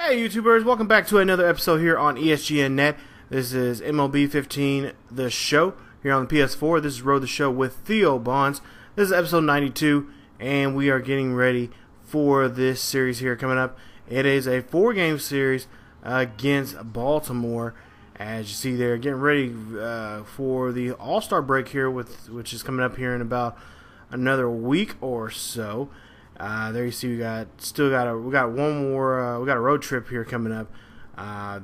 Hey YouTubers, welcome back to another episode here on ESGNet. This is MLB 15, the show, here on the PS4. This is Road the Show with Theo Bonds. This is episode 92, and we are getting ready for this series here coming up. It is a 4-game series against Baltimore. As you see there, getting ready for the All-Star break here, which is coming up here in about another week or so. There you see we got one more we got a road trip here coming up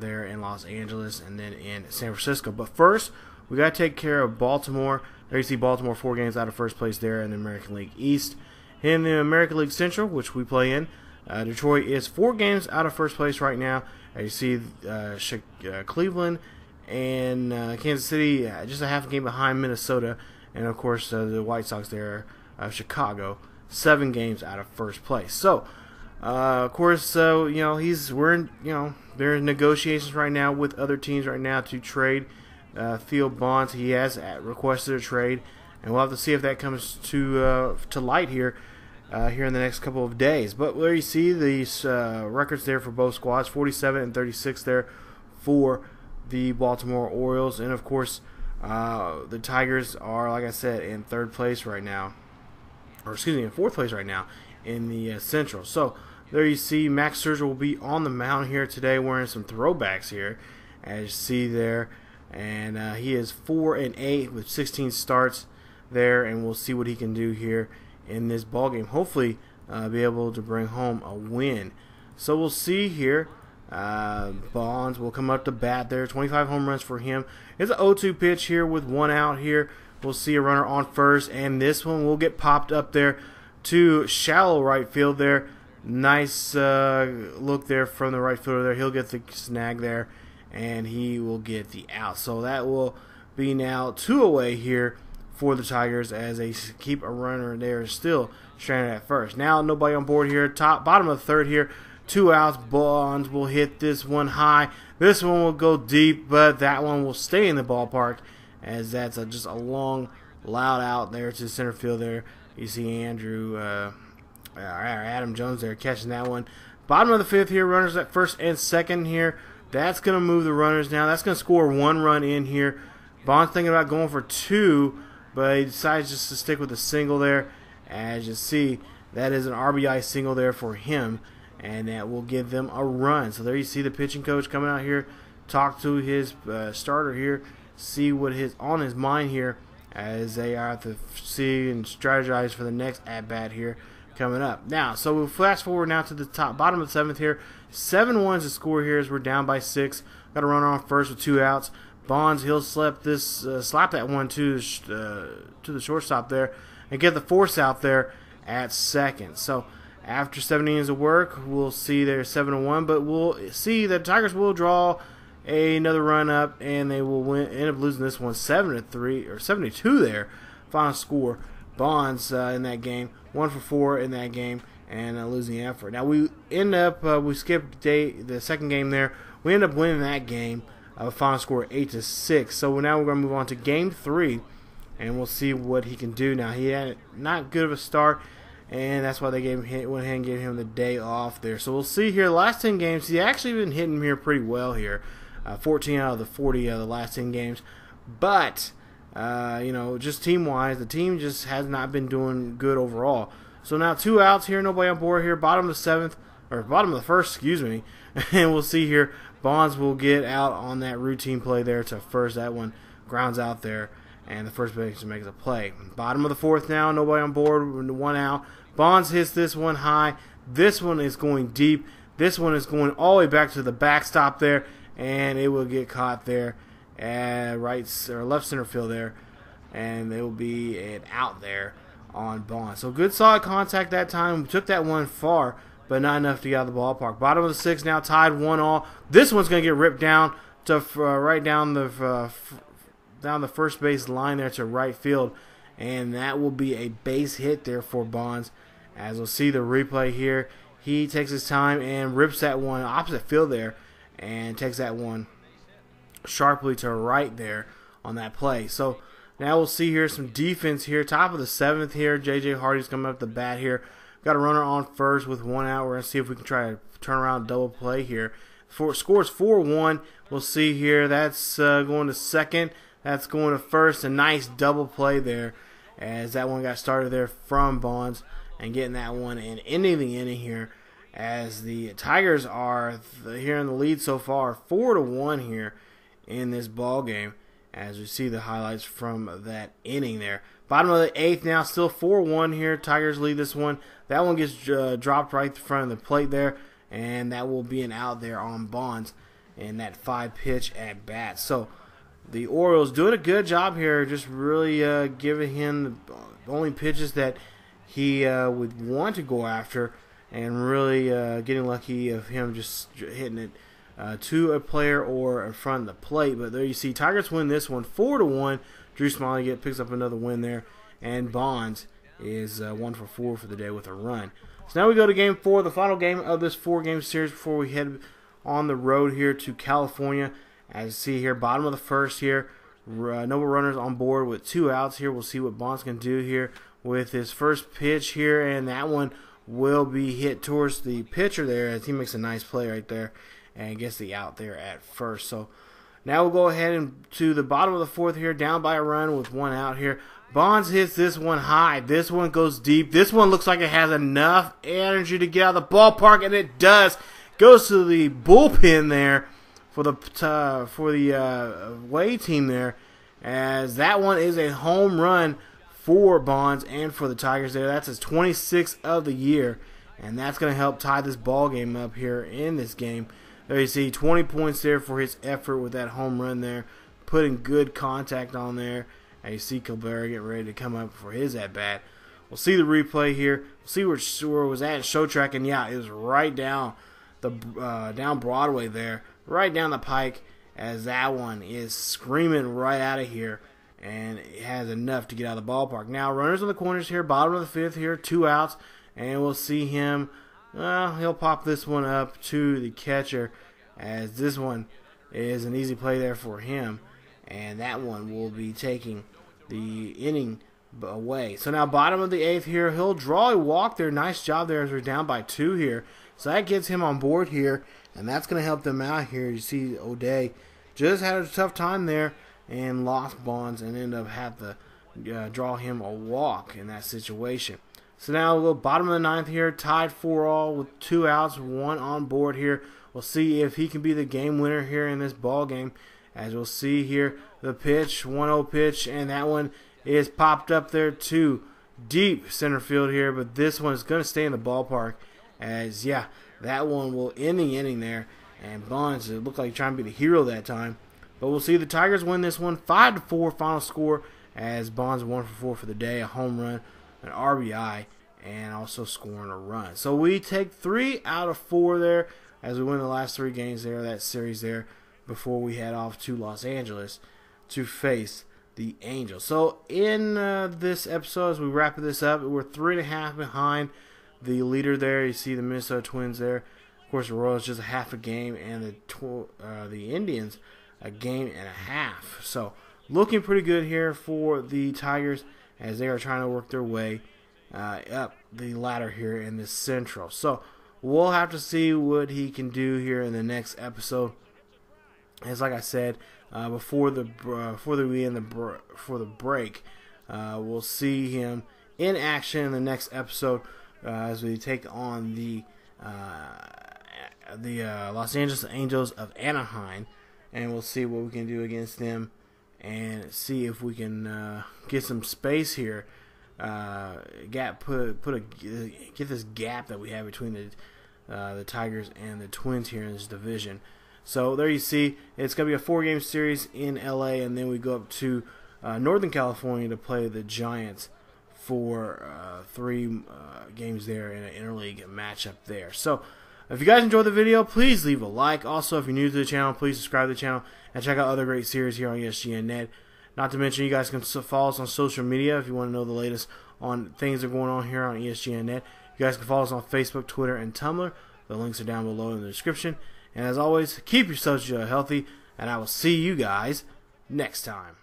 there in Los Angeles and then in San Francisco. But first we got to take care of Baltimore. There you see Baltimore 4 games out of first place there in the American League East. In the American League Central, which we play in, Detroit is 4 games out of first place right now. As you see Cleveland and Kansas City just a half a game behind Minnesota, and of course the White Sox there, Chicago, 7 games out of first place. So, of course, they're in negotiations right now with other teams right now to trade Theo Bonds. He has requested a trade, and we'll have to see if that comes to light here in the next couple of days. But there you see these records there for both squads, 47 and 36 there for the Baltimore Orioles, and of course, the Tigers are, like I said, in 3rd place right now. Or excuse me, in 4th place right now in the Central. So there you see Max Scherzer will be on the mound here today, wearing some throwbacks here, as you see there, and he is 4-8 with 16 starts there, and we'll see what he can do here in this ball game. Hopefully, be able to bring home a win. So we'll see here. Bonds will come up to bat there. 25 home runs for him. It's an 0-2 pitch here with 1 out here. We'll see a runner on first, and this one will get popped up there to shallow right field there. Nice look there from the right fielder there. He'll get the snag there, and he will get the out. So that will be now 2 away here for the Tigers as they keep a runner there still stranded at first. Now nobody on board here. Bottom of the 3rd here. 2 outs. Bonds will hit this one high. This one will go deep, but that one will stay in the ballpark, as that's just a long, loud out there to center field there. You see Adam Jones there catching that one. Bottom of the 5th here, runners at 1st and 2nd here. That's going to move the runners now. That's going to score 1 run in here. Bond's thinking about going for 2, but he decides just to stick with a single there. As you see, that is an RBI single there for him, and that will give them a run. So there you see the pitching coach coming out here, talk to his starter here, see what is on his mind here as they are to see and strategize for the next at-bat here coming up. Now, so we'll flash forward now to the bottom of the 7th here. 7-1's the score here as we're down by 6. Got a runner on first with 2 outs. Bonds, he'll slap that one to the shortstop there and get the force out there at 2nd. So after 7 innings of work, we'll see they're 7-1, but we'll see that Tigers will draw another run up, and they will end up losing this one 7-3 or 7-2 there. Final score. Bonds in that game, 1 for 4 in that game, and losing the effort. Now we end up we skipped the 2nd game there. We end up winning that game. Final score 8-6. So now we're going to move on to game 3, and we'll see what he can do. Now he had not good of a start, and that's why they went ahead and gave him the day off there. So we'll see here. Last 10 games, he's actually been hitting here pretty well here. 14 out of the 40 of the last 10 games. But, just team-wise, the team just has not been doing good overall. So now 2 outs here, nobody on board here. Bottom of the 7th, or bottom of the 1st, excuse me. And we'll see here, Bonds will get out on that routine play there to first. That one grounds out there, and the first baseman makes a play. Bottom of the 4th now, nobody on board, 1 out. Bonds hits this one high. This one is going deep. This one is going all the way back to the backstop there, and it will get caught there at left center field there, and it will be an out there on Bonds. So good solid contact that time. We took that one far, but not enough to get out of the ballpark. Bottom of the 6th now, tied 1-1. This one's going to get ripped down to right down the first base line there to right field, and that will be a base hit there for Bonds. As we'll see the replay here, he takes his time and rips that one opposite field there, and takes that one sharply to right there on that play. So now we'll see here some defense here. Top of the 7th here. J.J. Hardy's coming up the bat here. Got a runner on first with 1 out. We're going to see if we can try to turn around double play here. Scores 4-1. We'll see here. That's going to second. That's going to first. A nice double play there as that one got started there from Bonds and getting that one and ending the inning here as the Tigers are here in the lead so far, 4-1 here in this ball game as we see the highlights from that inning there. Bottom of the 8th now, still 4-1 here. Tigers lead this one. That one gets dropped right in front of the plate there, and that will be an out there on Bonds in that 5-pitch at bat. So the Orioles doing a good job here, just really giving him the only pitches that he would want to go after, and really getting lucky of him just hitting it to a player or in front of the plate. But there you see, Tigers win this one 4-1. Drew Smiley picks up another win there, and Bonds is 1 for 4 for the day with a run. So now we go to Game 4, the final game of this 4-game series before we head on the road here to California. As you see here, bottom of the first here, no runners on board with 2 outs here. We'll see what Bonds can do here with his first pitch here, and that one will be hit towards the pitcher there as he makes a nice play right there and gets the out there at first. So now we'll go ahead and to the bottom of the 4th here, down by a run with 1 out here. Bonds hits this one high. This one goes deep. This one looks like it has enough energy to get out of the ballpark, and it does. Goes to the bullpen there for the away team there, as that one is a home run for Bonds and for the Tigers there. That's his 26th of the year, and that's going to help tie this ball game up here in this game. There you see 20 points there for his effort with that home run there, putting good contact on there. And you see Cabrera getting ready to come up for his at-bat. We'll see the replay here. We'll see where it was at show track, and yeah, it was right down the down Broadway there, right down the pike, as that one is screaming right out of here, and it has enough to get out of the ballpark. Now runners on the corners here, bottom of the 5th here, 2 outs, and we'll see him. He'll pop this one up to the catcher, as this one is an easy play there for him, and that one will be taking the inning away. So now bottom of the 8th here, he'll draw a walk there. Nice job there as we're down by 2 here. So that gets him on board here, and that's going to help them out here. You see O'Day just had a tough time there and lost Bonds and ended up having to draw him a walk in that situation. So now we'll go bottom of the 9th here, tied 4-all with 2 outs, 1 on board here. We'll see if he can be the game winner here in this ball game. As we'll see here, the pitch, 1-0 pitch, and that one is popped up there to deep center field here, but this one is going to stay in the ballpark, as yeah, that one will end the inning there, and Bonds, it looked like trying to be the hero that time. But we'll see the Tigers win this one 5-4 final score, as Bonds 1 for 4 for the day, a home run, an RBI, and also scoring a run. So we take 3 out of 4 there as we win the last 3 games there, that series there, before we head off to Los Angeles to face the Angels. So in this episode, as we wrap this up, we're 3.5 behind the leader there. You see the Minnesota Twins there. Of course, the Royals just a half a game, and the Indians a game and a half. So looking pretty good here for the Tigers as they are trying to work their way up the ladder here in the Central. So we'll have to see what he can do here in the next episode. As like I said, before the break, we'll see him in action in the next episode as we take on the Los Angeles Angels of Anaheim, and we'll see what we can do against them and see if we can get some space here. Get this gap that we have between the Tigers and the Twins here in this division. So there you see, it's going to be a 4-game series in LA, and then we go up to Northern California to play the Giants for 3 games there in an interleague matchup there. So if you guys enjoyed the video, please leave a like. Also, if you're new to the channel, please subscribe to the channel and check out other great series here on ESGNet. Not to mention, you guys can follow us on social media if you want to know the latest on things that are going on here on ESGNet. You guys can follow us on Facebook, Twitter, and Tumblr. The links are down below in the description. And as always, keep yourselves healthy, and I will see you guys next time.